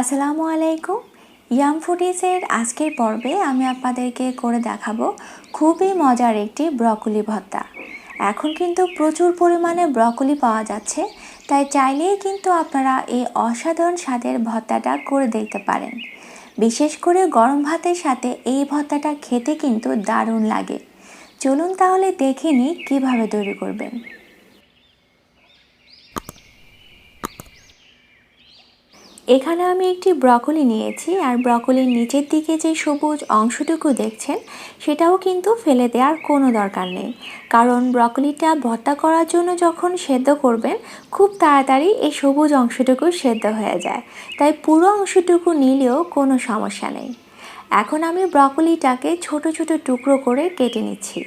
আসসালামু আলাইকুম। ইয়াম ফুডিজের আজকের পর্বে আমি আপনাদেরকে করে দেখাবো খুবই মজার একটি ব্রকলি ভর্তা। এখন কিন্তু প্রচুর পরিমাণে ব্রকলি পাওয়া যাচ্ছে, তাই চাইলেই কিন্তু আপনারা এই অসাধারণ স্বাদের ভর্তাটা করে দেখতে পারেন। বিশেষ করে গরম ভাতের সাথে এই ভর্তাটা খেতে কিন্তু দারুণ লাগে। চলুন তাহলে দেখে নিই কীভাবে তৈরি করবেন। এখানে আমি একটি ব্রকলি নিয়েছি, আর ব্রকলির নিচের দিকে যে সবুজ অংশটুকু দেখছেন সেটাও কিন্তু ফেলে দেওয়ার কোনো দরকার নেই, কারণ ব্রকলিটা ভর্তা করার জন্য যখন সেদ্ধ করবেন খুব তাড়াতাড়ি এই সবুজ অংশটুকু সেদ্ধ হয়ে যায়, তাই পুরো অংশটুকু নিলেও কোনো সমস্যা নেই। এখন আমি ব্রকলিটাকে ছোট ছোট টুকরো করে কেটে নিচ্ছি।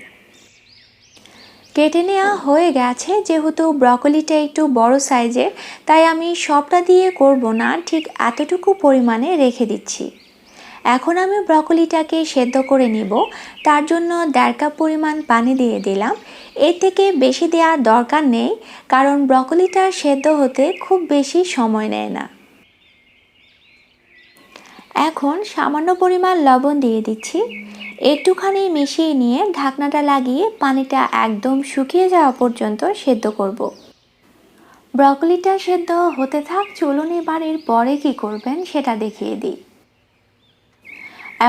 কেটে নেওয়া হয়ে গেছে, যেহেতু ব্রকলিটা একটু বড় সাইজের তাই আমি সবটা দিয়ে করব না, ঠিক এতটুকু পরিমাণে রেখে দিচ্ছি। এখন আমি ব্রকলিটাকে সেদ্ধ করে নিব, তার জন্য 1.5 কাপ পরিমাণ পানি দিয়ে দিলাম। এর থেকে বেশি দেওয়ার দরকার নেই, কারণ ব্রকলিটা সেদ্ধ হতে খুব বেশি সময় নেয় না। এখন সামান্য পরিমাণ লবণ দিয়ে দিচ্ছি। একটুখানি মিশিয়ে নিয়ে ঢাকনাটা লাগিয়ে পানিটা একদম শুকিয়ে যাওয়া পর্যন্ত সেদ্ধ করব। ব্রকলিটা সেদ্ধ হতে থাক, চলুন এবার এর পরে কী করবেন সেটা দেখিয়ে দিই।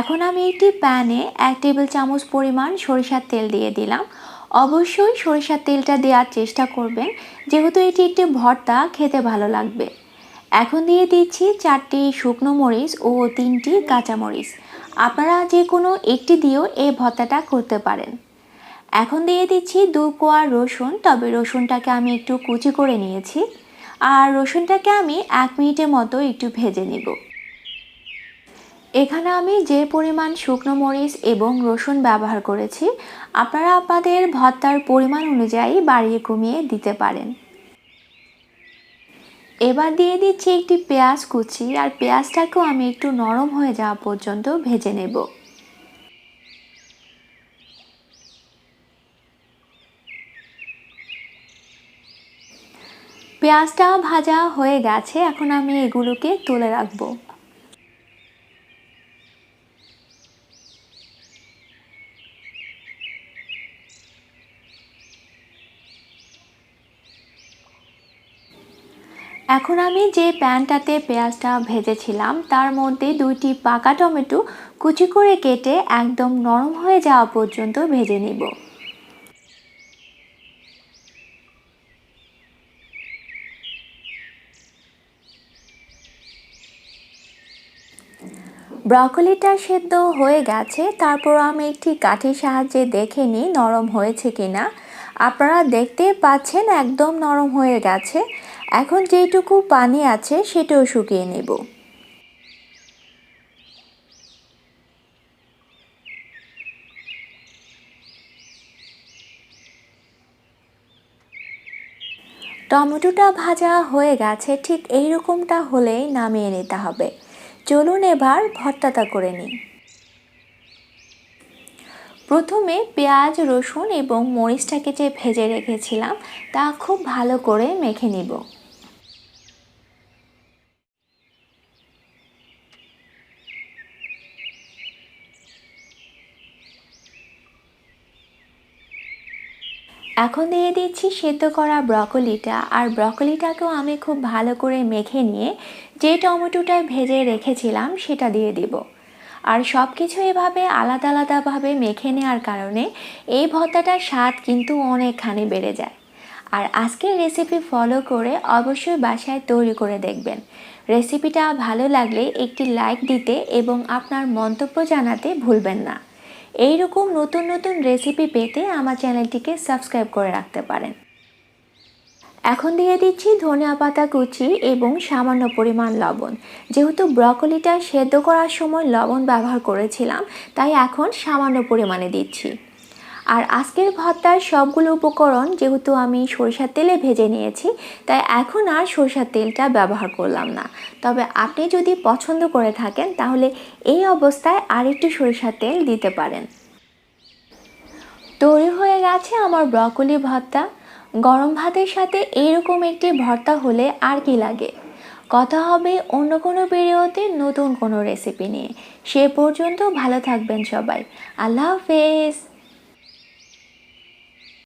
এখন আমি একটি প্যানে 1 টেবিল চামচ পরিমাণ সরিষার তেল দিয়ে দিলাম। অবশ্যই সরিষার তেলটা দেওয়ার চেষ্টা করবেন, যেহেতু এটি একটি ভর্তা, খেতে ভালো লাগবে। এখন দিয়ে দিচ্ছি 4টি শুকনো মরিচ ও 3টি কাঁচামরিচ। আপনারা যে কোনো একটি দিয়েও এই ভর্তাটা করতে পারেন। এখন দিয়ে দিচ্ছি 2 কোয়া রসুন, তবে রসুনটাকে আমি একটু কুচি করে নিয়েছি। আর রসুনটাকে আমি 1 মিনিটের মতো একটু ভেজে নিব। এখানে আমি যে পরিমাণ শুকনো মরিচ এবং রসুন ব্যবহার করেছি, আপনারা আপনাদের ভর্তার পরিমাণ অনুযায়ী বাড়িয়ে কমিয়ে দিতে পারেন। এবার দিয়ে দিচ্ছি একটি পেঁয়াজ কুচি, আর পেঁয়াজটাকেও আমি একটু নরম হয়ে যাওয়া পর্যন্ত ভেজে নেব। পেঁয়াজটা ভাজা হয়ে গেছে, এখন আমি এগুলোকে তুলে রাখবো। এখন আমি যে প্যানটাতে পেঁয়াজটা ভেজেছিলাম তার মধ্যে 2টি পাকা টমেটো কুচি করে কেটে একদম নরম হয়ে যাওয়া পর্যন্ত ভেজে নিব। ব্রকলিটা সেদ্ধ হয়ে গেছে, তারপর আমি একটি কাঠির সাহায্যে দেখে নিই নরম হয়েছে কিনা। আপনারা দেখতে পাচ্ছেন একদম নরম হয়ে গেছে। এখন যেটুকু পানি আছে সেটাও শুকিয়ে নেব। টমেটোটা ভাজা হয়ে গেছে, ঠিক এই রকমটা হলেই নামিয়ে নিতে হবে। চলুন এবার ভর্তাটা করে নিই। প্রথমে পেঁয়াজ, রসুন এবং মরিচটাকে যে ভেজে রেখেছিলাম তা খুব ভালো করে মেখে নিব। এখন দিয়ে দিচ্ছি সেদ্ধ করা ব্রকলিটা, আর ব্রকলিটাকেও আমি খুব ভালো করে মেখে নিয়ে যে টমেটোটা ভেজে রেখেছিলাম সেটা দিয়ে দিব। আর সব কিছু এভাবে আলাদা আলাদাভাবে মেখে নেওয়ার কারণে এই ভর্তাটার স্বাদ কিন্তু অনেকখানি বেড়ে যায়। আর আজকের রেসিপি ফলো করে অবশ্যই বাসায় তৈরি করে দেখবেন। রেসিপিটা ভালো লাগলে একটি লাইক দিতে এবং আপনার মন্তব্য জানাতে ভুলবেন না। এই রকম নতুন নতুন রেসিপি পেতে আমার চ্যানেলটিকে সাবস্ক্রাইব করে রাখতে পারেন। এখন দিয়ে দিচ্ছি ধনিয়া পাতা কুচি এবং সামান্য পরিমাণ লবণ। যেহেতু ব্রকলিটা সেদ্ধ করার সময় লবণ ব্যবহার করেছিলাম, তাই এখন সামান্য পরিমাণে দিচ্ছি। আর আজকের ভর্তার সবগুলো উপকরণ যেহেতু আমি সরিষার তেলে ভেজে নিয়েছি, তাই এখন আর সরিষার তেলটা ব্যবহার করলাম না। তবে আপনি যদি পছন্দ করে থাকেন তাহলে এই অবস্থায় আরেকটু সরিষার তেল দিতে পারেন। তৈরি হয়ে গেছে আমার ব্রকলি ভর্তা। গরম ভাতের সাথে এইরকম একটি ভর্তা হলে আর কি লাগে। কথা হবে অন্য কোনো ভিডিওতে নতুন কোনো রেসিপি নিয়ে। সে পর্যন্ত ভালো থাকবেন সবাই। আল্লাহ হাফেজ।